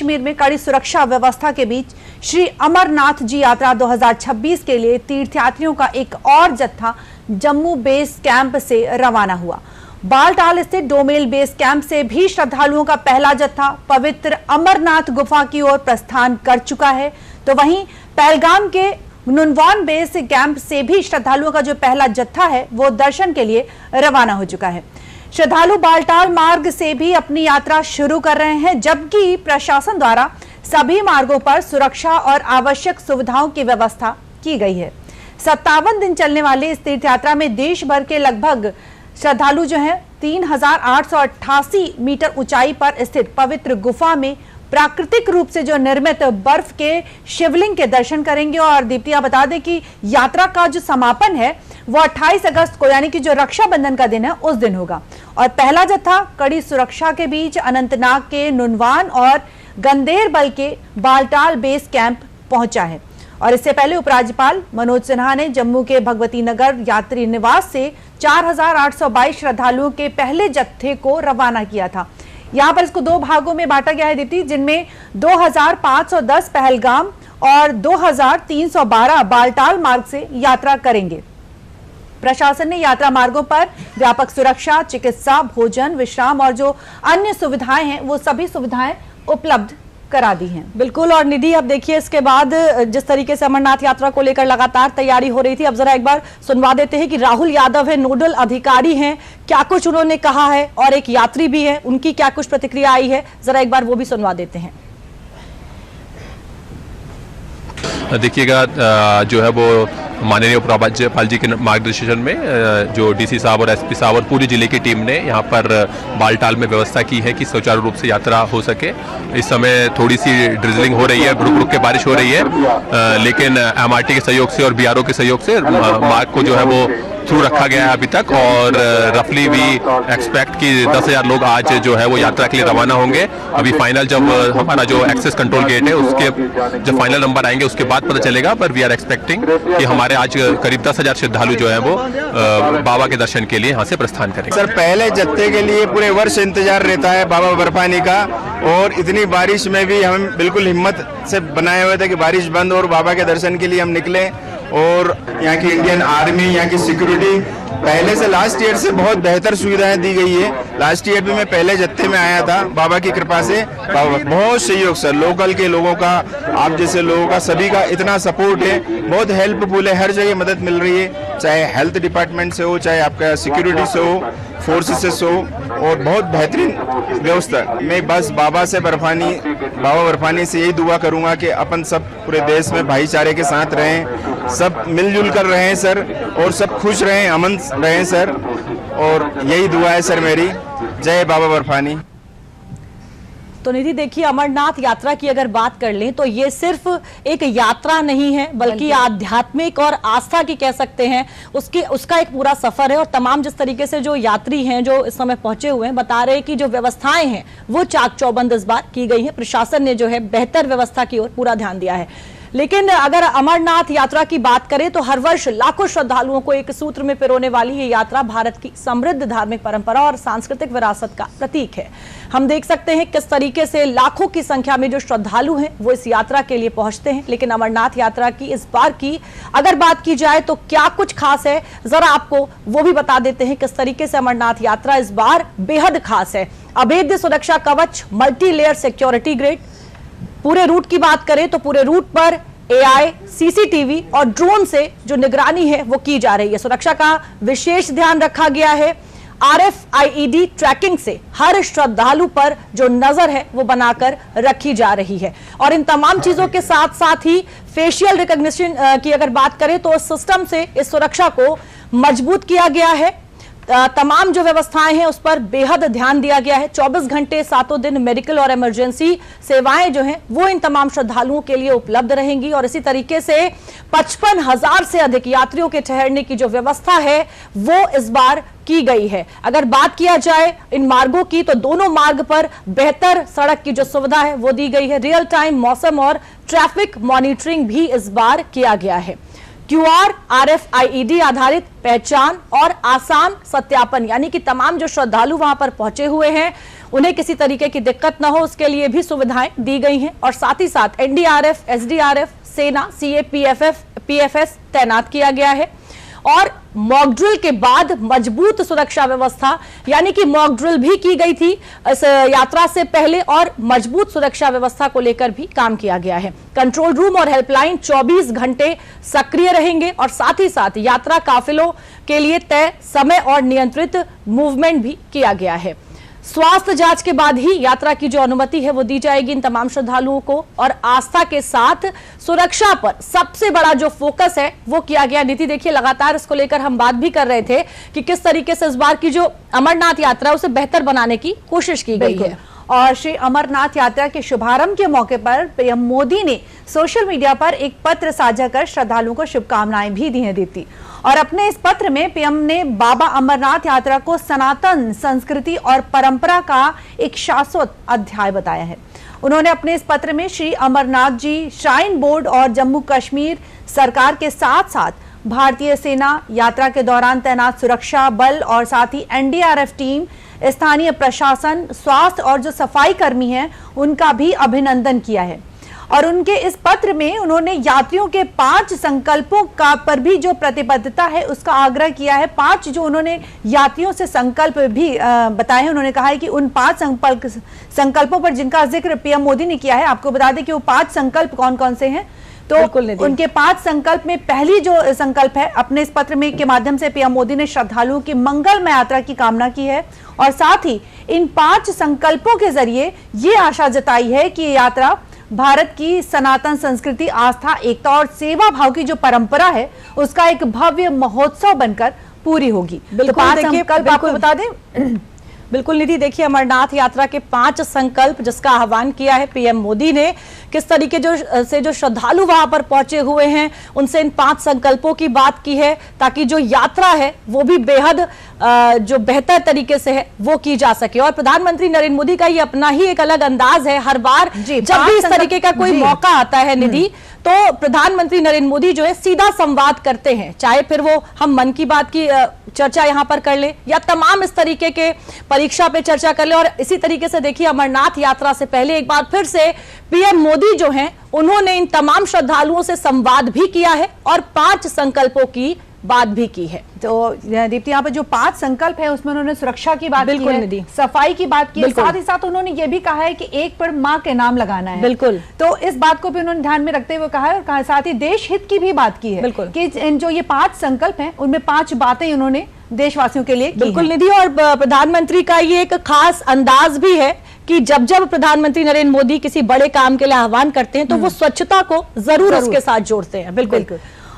कश्मीर में कड़ी सुरक्षा व्यवस्था के बीच श्री अमरनाथ जी यात्रा 2026 के लिए तीर्थयात्रियों का एक और जत्था जम्मू बेस कैंप से रवाना हुआ। बालटाल स्थित डोमेल बेस कैंप से भी श्रद्धालुओं का पहला जत्था पवित्र अमरनाथ गुफा की ओर प्रस्थान कर चुका है, तो वहीं पहलगाम के नुनवान बेस कैंप से भी श्रद्धालुओं का जो पहला जत्था है वो दर्शन के लिए रवाना हो चुका है। श्रद्धालु बालटाल मार्ग से भी अपनी यात्रा शुरू कर रहे हैं, जबकि प्रशासन द्वारा सभी मार्गों पर सुरक्षा और आवश्यक सुविधाओं की व्यवस्था की गई है। 57 दिन चलने वाली इस तीर्थ यात्रा में देश भर के लगभग श्रद्धालु जो हैं 3888 मीटर ऊंचाई पर स्थित पवित्र गुफा में प्राकृतिक रूप से जो निर्मित बर्फ के शिवलिंग के दर्शन करेंगे। और दीप्तिया बता दें कि यात्रा का जो समापन है वो 28 अगस्त को यानी कि जो रक्षाबंधन का दिन है उस दिन होगा। और पहला जत्था कड़ी सुरक्षा के बीच अनंतनाग के नुनवान और गंदेरबल के बालटाल बेस कैंप पहुंचा है। और इससे पहले उपराज्यपाल मनोज सिन्हा ने जम्मू के भगवती नगर यात्री निवास से 4822 श्रद्धालुओं के पहले जत्थे को रवाना किया था। यहाँ पर इसको दो भागों में बांटा गया है दीप्ति, जिनमें 2510 पहलगाम और 2312 बालटाल मार्ग से यात्रा करेंगे। प्रशासन ने यात्रा मार्गों पर व्यापक सुरक्षा, चिकित्सा, भोजन, विश्राम और जो अन्य सुविधाएं हैं वो सभी सुविधाएं उपलब्ध करा दी हैं। बिल्कुल। और निधि, अब देखिए इसके बाद जिस तरीके से अमरनाथ यात्रा को लेकर लगातार तैयारी हो रही थी, अब जरा एक बार सुनवा देते हैं कि राहुल यादव है, नोडल अधिकारी हैं, क्या कुछ उन्होंने कहा है, और एक यात्री भी है, उनकी क्या कुछ प्रतिक्रिया आई है, जरा एक बार वो भी सुनवा देते हैं। देखिएगा, जो है वो माननीय उपराज्यपाल जी के मार्गदर्शन में जो डीसी साहब और एसपी साहब और पूरी जिले की टीम ने यहाँ पर बालटाल में व्यवस्था की है कि सुचारू रूप से यात्रा हो सके। इस समय थोड़ी सी ड्रिजलिंग हो रही है, रुक रुक के बारिश हो रही है, लेकिन एमआरटी के सहयोग से और बीआरओ के सहयोग से मार्ग को जो है वो थ्रू रखा गया है अभी तक। और रफली भी एक्सपेक्ट कि 10,000 लोग आज जो है वो यात्रा के लिए रवाना होंगे। अभी फाइनल जब हमारा जो एक्सेस कंट्रोल गेट है उसके जब फाइनल नंबर आएंगे उसके बाद पता चलेगा, पर वी आर एक्सपेक्टिंग कि हमारे आज करीब 10,000 श्रद्धालु जो है वो बाबा के दर्शन के लिए यहाँ से प्रस्थान करेंगे। सर, पहले जत्थे के लिए पूरे वर्ष इंतजार रहता है बाबा बर्फानी का, और इतनी बारिश में भी हम बिल्कुल हिम्मत से बनाए हुए थे कि बारिश बंद और बाबा के दर्शन के लिए हम निकले। और यहाँ की इंडियन आर्मी, यहाँ की सिक्योरिटी पहले से लास्ट ईयर से बहुत बेहतर सुविधाएं दी गई है। लास्ट ईयर भी मैं पहले जत्थे में आया था, बाबा की कृपा से बहुत सहयोग सर, लोकल के लोगों का, आप जैसे लोगों का, सभी का इतना सपोर्ट है, बहुत हेल्पफुल है, हर जगह मदद मिल रही है, चाहे हेल्थ डिपार्टमेंट से हो, चाहे आपका सिक्योरिटी से हो, फोर्सेस से हो, और बहुत बेहतरीन व्यवस्था। मैं बस बाबा बर्फानी से यही दुआ करूंगा कि अपन सब पूरे देश में भाईचारे के साथ रहें, सब मिलजुल कर रहें सर, और सब खुश रहें, अमन रहें सर, और यही दुआ है सर मेरी। जय बाबा बर्फानी। तो निधि, देखिए अमरनाथ यात्रा की अगर बात कर लें तो ये सिर्फ एक यात्रा नहीं है, बल्कि आध्यात्मिक और आस्था की कह सकते हैं, उसका एक पूरा सफर है। और तमाम जिस तरीके से जो यात्री हैं जो इस समय पहुंचे हुए हैं, बता रहे हैं कि जो व्यवस्थाएं हैं वो चाक चौबंद इस बार की गई है। प्रशासन ने जो है बेहतर व्यवस्था की ओर पूरा ध्यान दिया है। लेकिन अगर अमरनाथ यात्रा की बात करें तो हर वर्ष लाखों श्रद्धालुओं को एक सूत्र में पिरोने वाली ये यात्रा भारत की समृद्ध धार्मिक परंपरा और सांस्कृतिक विरासत का प्रतीक है। हम देख सकते हैं किस तरीके से लाखों की संख्या में जो श्रद्धालु हैं वो इस यात्रा के लिए पहुंचते हैं। लेकिन अमरनाथ यात्रा की इस बार की अगर बात की जाए तो क्या कुछ खास है, जरा आपको वो भी बता देते हैं किस तरीके से अमरनाथ यात्रा इस बार बेहद खास है। अभेद्य सुरक्षा कवच, मल्टी लेयर सिक्योरिटी ग्रिड, पूरे रूट की बात करें तो पूरे रूट पर एआई, सीसीटीवी और ड्रोन से जो निगरानी है वो की जा रही है। सुरक्षा का विशेष ध्यान रखा गया है। RFID ट्रैकिंग से हर श्रद्धालु पर जो नजर है वो बनाकर रखी जा रही है। और इन तमाम चीजों के साथ साथ ही फेशियल रिकॉग्निशन की अगर बात करें तो इस सिस्टम से इस सुरक्षा को मजबूत किया गया है। तमाम जो व्यवस्थाएं हैं उस पर बेहद ध्यान दिया गया है। 24 घंटे 7 दिन मेडिकल और इमरजेंसी सेवाएं जो हैं वो इन तमाम श्रद्धालुओं के लिए उपलब्ध रहेंगी। और इसी तरीके से 55,000 से अधिक यात्रियों के ठहरने की जो व्यवस्था है वो इस बार की गई है। अगर बात किया जाए इन मार्गों की तो दोनों मार्ग पर बेहतर सड़क की जो सुविधा है वो दी गई है। रियल टाइम मौसम और ट्रैफिक मॉनिटरिंग भी इस बार किया गया है। QR, RFID आधारित पहचान और आसान सत्यापन, यानी कि तमाम जो श्रद्धालु वहां पर पहुंचे हुए हैं उन्हें किसी तरीके की दिक्कत ना हो उसके लिए भी सुविधाएं दी गई हैं और साथ ही साथ एनडीआरएफ, एसडीआरएफ, सेना, सीएपीएफएफ, पीएफएस तैनात किया गया है। और मॉक ड्रिल के बाद मजबूत सुरक्षा व्यवस्था, यानी कि मॉक ड्रिल भी की गई थी इस यात्रा से पहले और मजबूत सुरक्षा व्यवस्था को लेकर भी काम किया गया है। कंट्रोल रूम और हेल्पलाइन 24 घंटे सक्रिय रहेंगे और साथ ही साथ यात्रा काफिलों के लिए तय समय और नियंत्रित मूवमेंट भी किया गया है। स्वास्थ्य जांच के बाद ही यात्रा की जो अनुमति है वो दी जाएगी इन तमाम श्रद्धालुओं को और आस्था के साथ सुरक्षा पर सबसे बड़ा जो फोकस है वो किया गया। नीति देखिए, लगातार इसको लेकर हम बात भी कर रहे थे कि किस तरीके से इस बार की जो अमरनाथ यात्रा उसे बेहतर बनाने की कोशिश की गई है। और श्री अमरनाथ यात्रा के शुभारंभ के मौके पर पीएम मोदी ने सोशल मीडिया पर एक पत्र साझा कर श्रद्धालुओं को शुभकामनाएं भी दी हैं दीप्ति। और अपने इस पत्र में पीएम ने बाबा अमरनाथ यात्रा को सनातन संस्कृति और परंपरा का एक शाश्वत अध्याय बताया है। उन्होंने अपने इस पत्र में श्री अमरनाथ जी श्राइन बोर्ड और जम्मू कश्मीर सरकार के साथ साथ भारतीय सेना, यात्रा के दौरान तैनात सुरक्षा बल और साथ ही एनडीआरएफ टीम, स्थानीय प्रशासन, स्वास्थ्य और जो सफाई कर्मी हैं उनका भी अभिनंदन किया है। और उनके इस पत्र में उन्होंने यात्रियों के 5 संकल्पों का पर भी जो प्रतिबद्धता है उसका आग्रह किया है। 5 जो उन्होंने यात्रियों से संकल्प भी बताए हैं। उन्होंने कहा है कि उन 5 संकल्पों पर जिनका जिक्र पीएम मोदी ने किया है, आपको बता दें कि वो 5 संकल्प कौन कौन से हैं। तो उनके 5 संकल्प में पहली जो संकल्प है, अपने इस पत्र में के माध्यम से पीएम मोदी ने श्रद्धालुओं की मंगलमय यात्रा की कामना की है और साथ ही इन 5 संकल्पों के जरिए ये आशा जताई है कि यात्रा भारत की सनातन संस्कृति, आस्था, एकता और सेवा भाव की जो परंपरा है उसका एक भव्य महोत्सव बनकर पूरी होगी। तो 5 संकल्प आपको बता दें। बिल्कुल निधि, देखिए अमरनाथ यात्रा के 5 संकल्प जिसका आह्वान किया है पीएम मोदी ने, किस तरीके जो श्रद्धालु वहां पर पहुंचे हुए हैं उनसे इन 5 संकल्पों की बात की है ताकि जो यात्रा है वो भी बेहद जो बेहतर तरीके से है वो की जा सके। और प्रधानमंत्री नरेंद्र मोदी का ये अपना ही एक अलग अंदाज है। हर बार जब भी इस तरीके का कोई मौका आता है निधि, तो प्रधानमंत्री नरेंद्र मोदी जो है सीधा संवाद करते हैं, चाहे फिर वो हम मन की बात की चर्चा यहां पर कर ले या तमाम इस तरीके के परीक्षा पे चर्चा कर ले। और इसी तरीके से देखिए अमरनाथ यात्रा से पहले एक बार फिर से पीएम मोदी जो हैं उन्होंने इन तमाम श्रद्धालुओं से संवाद भी किया है और 5 संकल्पों की बात भी की है। तो दीप्ति, यहाँ पर जो 5 संकल्प है उसमें उन्होंने सुरक्षा की बात की है, सफाई की बात की है, साथ ही साथ उन्होंने ये भी कहा है कि एक पेड़ माँ के नाम लगाना है। बिल्कुल, तो इस बात को भी उन्होंने ध्यान में रखते हुए कहा है और साथ ही देश हित की भी बात की है। बिल्कुल, कि जो ये 5 संकल्प हैं उनमें 5 बातें उन्होंने देशवासियों के लिए बिल्कुल निधि। और प्रधानमंत्री का ये एक खास अंदाज भी है कि जब जब प्रधानमंत्री नरेंद्र मोदी किसी बड़े काम के लिए आह्वान करते हैं तो वो स्वच्छता को जरूर उसके साथ जोड़ते हैं। बिल्कुल।